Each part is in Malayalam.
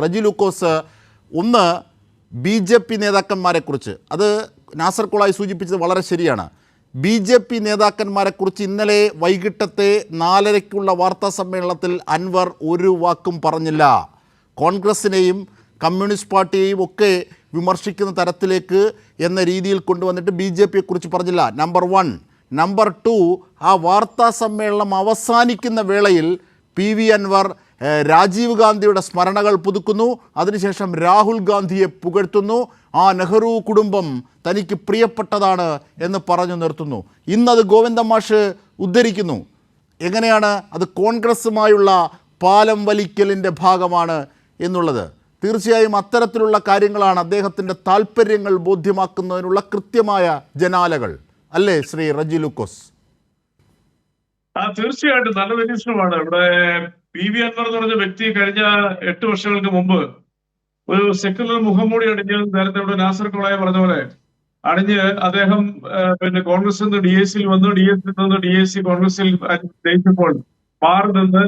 റജി ലൂക്കോസ്, ഒന്ന് ബി ജെ പി നേതാക്കന്മാരെക്കുറിച്ച്, അത് നാസർ കൊളായി സൂചിപ്പിച്ചത് വളരെ ശരിയാണ്. ബി ജെ പി നേതാക്കന്മാരെക്കുറിച്ച് ഇന്നലെ വൈകിട്ടത്തെ 4:30 വാർത്താ സമ്മേളനത്തിൽ അൻവർ ഒരു വാക്കും പറഞ്ഞില്ല. കോൺഗ്രസിനെയും കമ്മ്യൂണിസ്റ്റ് പാർട്ടിയെയും ഒക്കെ വിമർശിക്കുന്ന തരത്തിലേക്ക് എന്ന രീതിയിൽ കൊണ്ടുവന്നിട്ട് ബി ജെ പിയെക്കുറിച്ച് പറഞ്ഞില്ല. നമ്പർ 1. നമ്പർ 2, ആ വാർത്താ സമ്മേളനം അവസാനിക്കുന്ന വേളയിൽ പി വി അൻവർ രാജീവ് ഗാന്ധിയുടെ സ്മരണകൾ പുതുക്കുന്നു, അതിനുശേഷം രാഹുൽ ഗാന്ധിയെ പുകഴ്ത്തുന്നു, ആ നെഹ്റു കുടുംബം തനിക്ക് പ്രിയപ്പെട്ടതാണ് എന്ന് പറഞ്ഞു നിർത്തുന്നു. ഇന്നത് ഗോവിന്ദൻ മാഷ് ഉദ്ധരിക്കുന്നു. എങ്ങനെയാണ് അത് കോൺഗ്രസുമായുള്ള പാലം വലിക്കലിൻ്റെ ഭാഗമാണ് എന്നുള്ളത്? തീർച്ചയായും അത്തരത്തിലുള്ള കാര്യങ്ങളാണ് അദ്ദേഹത്തിൻ്റെ താല്പര്യങ്ങൾ ബോധ്യമാക്കുന്നതിനുള്ള കൃത്യമായ ജനാലകൾ, അല്ലേ ശ്രീ റജി ലൂക്കോസ്? തീർച്ചയായിട്ടും നല്ല നിരീക്ഷണമാണ്. ഇവിടെ പി വി അൻവർ എന്ന് പറഞ്ഞ വ്യക്തി കഴിഞ്ഞ 8 വർഷങ്ങൾക്ക് മുമ്പ് ഒരു സെക്യുലർ മുഖംമൂടി അണിഞ്ഞ്, നേരത്തെ ഇവിടെ നാസർ കൊളായി പറഞ്ഞ പോലെ അണിഞ്ഞ് അദ്ദേഹം കോൺഗ്രസിൽ നിന്ന് ഡി എ സിയിൽ വന്നു. ഡി എസിൽ നിന്ന് ഡി എ സി കോൺഗ്രസിൽ ജയിച്ചപ്പോൾ മാറി നിന്ന്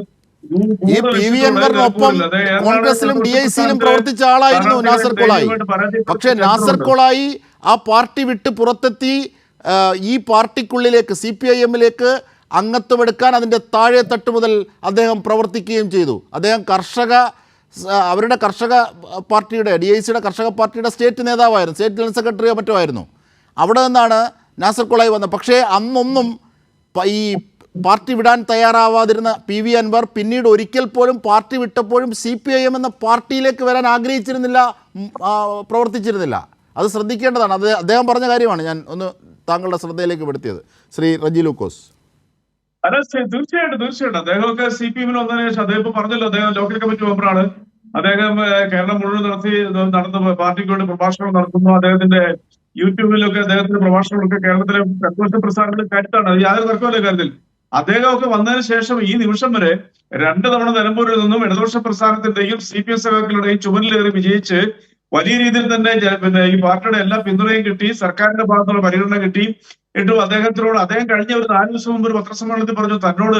ഈ പി വി അൻവറിനൊപ്പം കോൺഗ്രസിലും ഡി ഐ സിയിലും പ്രവർത്തിച്ച ആളായിരുന്നു നാസർ കൊളായി. പക്ഷേ നാസർ കൊളായി ആ പാർട്ടി വിട്ട് പുറത്തെത്തി ഈ പാർട്ടിക്കുള്ളിലേക്ക് CPIM-ലേക്ക് അംഗത്വമെടുക്കാൻ അതിൻ്റെ താഴെ തട്ട് മുതൽ അദ്ദേഹം പ്രവർത്തിക്കുകയും ചെയ്തു. അദ്ദേഹം അവരുടെ കർഷക പാർട്ടിയുടെ DIC കർഷക പാർട്ടിയുടെ സ്റ്റേറ്റ് നേതാവായിരുന്നു, സ്റ്റേറ്റ് ജനറൽ സെക്രട്ടറിയോ മറ്റോ ആയിരുന്നു. അവിടെ നിന്നാണ് നാസർ കൊളായി വന്നത്. പക്ഷേ അന്നൊന്നും ഈ പാർട്ടി വിടാൻ തയ്യാറാവാതിരുന്ന പി വി അൻവർ പിന്നീട് ഒരിക്കൽ പോലും പാർട്ടി വിട്ടപ്പോഴും CPIM എന്ന പാർട്ടിയിലേക്ക് വരാൻ ആഗ്രഹിച്ചിരുന്നില്ല, പ്രവർത്തിച്ചിരുന്നില്ല. അത് ശ്രദ്ധിക്കേണ്ടതാണ്. അത് അദ്ദേഹം പറഞ്ഞ കാര്യമാണ് ഞാൻ ഒന്ന് താങ്കളുടെ ശ്രദ്ധയിലേക്ക് പെടുത്തിയത്, ശ്രീ റജി ലൂക്കോസ്. അല്ല, തീർച്ചയായിട്ടും അദ്ദേഹമൊക്കെ CPM-ൽ വന്നതിന് ശേഷം അദ്ദേഹം ഇപ്പൊ പറഞ്ഞല്ലോ, അദ്ദേഹം ലോക്കൽ കമ്മിറ്റി മെമ്പറാണ്. അദ്ദേഹം കേരളം മുഴുവൻ നടന്ന പാർട്ടിക്ക് വേണ്ടി പ്രഭാഷണം നടത്തുന്നു. അദ്ദേഹത്തിന്റെ യൂട്യൂബിലൊക്കെ അദ്ദേഹത്തിന്റെ പ്രഭാഷണങ്ങളൊക്കെ കേരളത്തിലെ പ്രതിപക്ഷ പ്രസ്ഥാനങ്ങളിൽ കരുത്താണ്. അത് യാതൊരു തർക്കമല്ല കാര്യത്തിൽ. അദ്ദേഹമൊക്കെ വന്നതിന് ശേഷം ഈ നിമിഷം വരെ 2 തവണ നിലമ്പൂരിൽ നിന്നും ഇടതുപക്ഷ പ്രസ്ഥാനത്തിന്റെയും CPM സഖാക്കളുടെയും ചുമലിലേറി വിജയിച്ച് വലിയ രീതിയിൽ തന്നെ ഈ പാർട്ടിയുടെ എല്ലാ പിന്തുണയും കിട്ടി, സർക്കാരിന്റെ ഭാഗത്തുള്ള പരിഗണന കിട്ടി. എന്നിട്ടും അദ്ദേഹം കഴിഞ്ഞ ഒരു 4 ദിവസം മുമ്പ് ഒരു പത്രസമ്മേളനത്തിൽ പറഞ്ഞു, തന്നോട്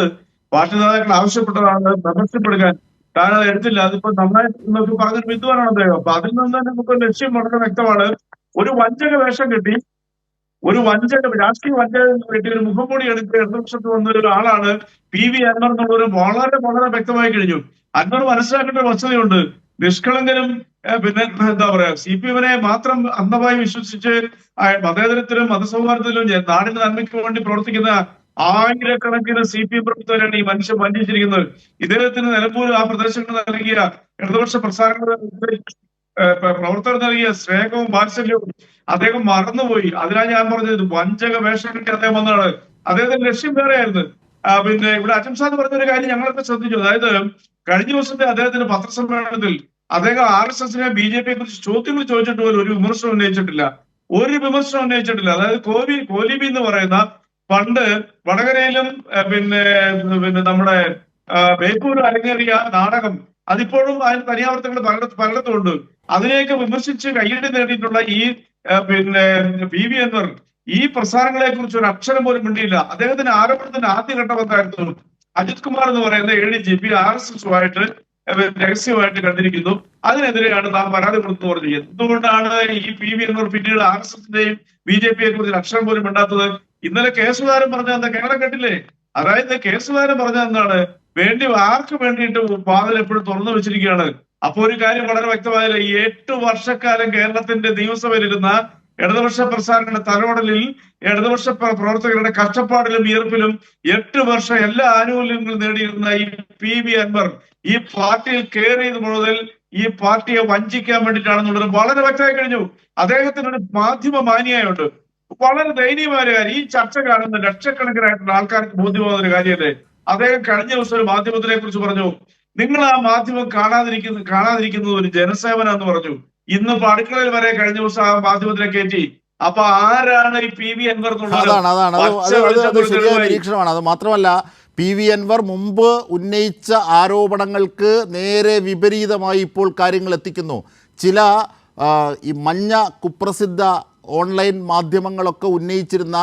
പാർട്ടി നേതാക്കൾ ആവശ്യപ്പെട്ടതാണ് മെമ്പർഷിപ്പ് എടുക്കാൻ, താൻ അത് എടുത്തില്ല, അതിപ്പോ നന്നായി എന്നൊക്കെ പറഞ്ഞൊരു വിദ്വാനാണ് അദ്ദേഹം. അപ്പൊ അതിൽ നിന്ന് തന്നെ നമുക്ക് ലക്ഷ്യം വളരെ വ്യക്തമാണ്. ഒരു വഞ്ചക വേഷം കിട്ടി, രാഷ്ട്രീയ വഞ്ചക കിട്ടി, ഒരു മുഖംമൂടി എടുത്ത് ഇടതുപക്ഷത്ത് വന്ന ഒരാളാണ് പി വി അൻവർ എന്നുള്ളത് വളരെ വളരെ വ്യക്തമായി കഴിഞ്ഞു. അൻവർ മനസ്സിലാക്കേണ്ട ഒരു വസ്തുതയുണ്ട്. നിഷ്കളങ്കനും എന്താ പറയാ CPM-നെ മാത്രം അന്ധമായി വിശ്വസിച്ച് മതേതരത്തിലും മതസൗഹാർദ്ദത്തിലും നാടിന്റെ നന്മയ്ക്ക് വേണ്ടി പ്രവർത്തിക്കുന്ന ആയിരക്കണക്കിന് CPM പ്രവർത്തകരാണ് ഈ മനുഷ്യൻ വഞ്ചിച്ചിരിക്കുന്നത്. ഇദ്ദേഹത്തിന് നിലമ്പൂർ ആ പ്രദേശങ്ങൾ നൽകിയ ഇടതുപക്ഷ പ്രവർത്തകർ നൽകിയ സ്നേഹവും വാത്സല്യവും അദ്ദേഹം മറന്നുപോയി. അതിനാണ് ഞാൻ പറഞ്ഞത് വഞ്ചക വേഷം കിട്ടി അദ്ദേഹം വന്നതാണ്. അദ്ദേഹത്തിന്റെ ലക്ഷ്യം വേറെയായിരുന്നു. ഇവിടെ അജംസാദ് പറഞ്ഞൊരു കാര്യം ഞങ്ങളൊക്കെ ശ്രദ്ധിച്ചു. അതായത് കഴിഞ്ഞ ദിവസത്തെ അദ്ദേഹത്തിന്റെ പത്രസമ്മേളനത്തിൽ അദ്ദേഹം RSS-നെ BJP-യെ കുറിച്ച് ചോദ്യങ്ങൾ ചോദിച്ചിട്ട് പോലും ഒരു വിമർശനം ഉന്നയിച്ചിട്ടില്ല. അതായത് കോലിബി എന്ന് പറയുന്ന പണ്ട് വടകരയിലും നമ്മുടെ ബേപ്പൂരും അരങ്ങേറിയ നാടകം, അതിപ്പോഴും അതിന് തനിയാവർത്തങ്ങൾ പലയിടത്തും ഉണ്ട്. അതിനെയൊക്കെ വിമർശിച്ച് കയ്യടി നേടിയിട്ടുള്ള ഈ പി വി അൻവർ ഈ പ്രസ്ഥാനങ്ങളെ കുറിച്ച് ഒരു അക്ഷരം പോലും മിണ്ടിയില്ല. അദ്ദേഹത്തിന്റെ ആരോപണത്തിന്റെ ആദ്യഘട്ടം എന്തായിരുന്നു? അജിത് കുമാർ എന്ന് പറയുന്ന ADGP RSS-ഉമായിട്ട് രഹസ്യമായിട്ട് കണ്ടിരിക്കുന്നു, അതിനെതിരെയാണ് താൻ പരാതി കൊടുത്തു പറഞ്ഞു. എന്തുകൊണ്ടാണ് ഈ പി വി അൻവർ പിന്നീട് RSS-ന്റെയും BJP-യെ കുറിച്ച് അക്ഷരം പോലും മിണ്ടാത്തത്? ഇന്നലെ കേസുകാരൻ പറഞ്ഞ എന്താ കേരളം കേട്ടില്ലേ? അതായത് കേസുകാരൻ പറഞ്ഞ എന്താണ്, ആർക്ക് വേണ്ടിയിട്ട് വാതിൽ എപ്പോഴും തുറന്നു വെച്ചിരിക്കുകയാണ്. അപ്പൊ ഒരു കാര്യം വളരെ വ്യക്തമായില്ല. ഈ 8 വർഷക്കാലം കേരളത്തിന്റെ നിയമസഭയിലിരുന്ന ഇടതുപക്ഷ പ്രസ്ഥാനങ്ങളുടെ തലോടലിൽ ഇടതുപക്ഷ പ്രവർത്തകരുടെ കഷ്ടപ്പാടിലും വിയർപ്പിലും 8 വർഷം എല്ലാ ആനുകൂല്യങ്ങളും നേടിയിരുന്ന ഈ പി വി അൻവർ ഈ പാർട്ടിയിൽ കയറിയത് മുതൽ ഈ പാർട്ടിയെ വഞ്ചിക്കാൻ വേണ്ടിയിട്ടാണെന്നുള്ളത് വളരെ വ്യക്തമായി കഴിഞ്ഞു. അദ്ദേഹത്തിന് ഒരു മാധ്യമ മാനിയായുണ്ട്. വളരെ ദയനീയമായ കാര്യം. ഈ ചർച്ച കാണുന്ന ലക്ഷക്കണക്കിനായിട്ടുള്ള ആൾക്കാർക്ക് ബോധ്യമാകുന്ന ഒരു കാര്യമല്ലേ? അദ്ദേഹം കഴിഞ്ഞ ദിവസം ഒരു മാധ്യമത്തിനെ കുറിച്ച് പറഞ്ഞു, നിങ്ങൾ ആ മാധ്യമം കാണാതിരിക്കുന്നത് ഒരു ജനസേവനം എന്ന് പറഞ്ഞു. ഇന്ന് അടുക്കളയിൽ വരെ കഴിഞ്ഞ ദിവസം ആ മാധ്യമത്തിനെ കയറ്റി. അപ്പൊ ആരാണ് ഈ പി വി അൻവർ? ശരിയായ നിരീക്ഷണമാണ്. അത് മാത്രമല്ല, പി വി അൻവർ മുമ്പ് ഉന്നയിച്ച ആരോപണങ്ങൾക്ക് നേരെ വിപരീതമായി ഇപ്പോൾ കാര്യങ്ങൾ എത്തിക്കുന്നു. ചില ഈ മഞ്ഞ കുപ്രസിദ്ധ ഓൺലൈൻ മാധ്യമങ്ങളൊക്കെ ഉന്നയിച്ചിരുന്ന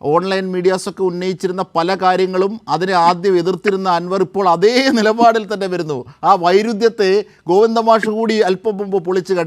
ഓൺലൈൻ മീഡിയാസൊക്കെ ഉന്നയിച്ചിരുന്ന പല കാര്യങ്ങളും അതിനെ ആദ്യം എതിർത്തിരുന്ന അൻവർ ഇപ്പോൾ അതേ നിലപാടിൽ തന്നെ വരുന്നു. ആ വൈരുദ്ധ്യത്തെ ഗോവിന്ദമാഷ് കൂടി അല്പം മുമ്പ് പൊളിച്ചു കാട്ടി.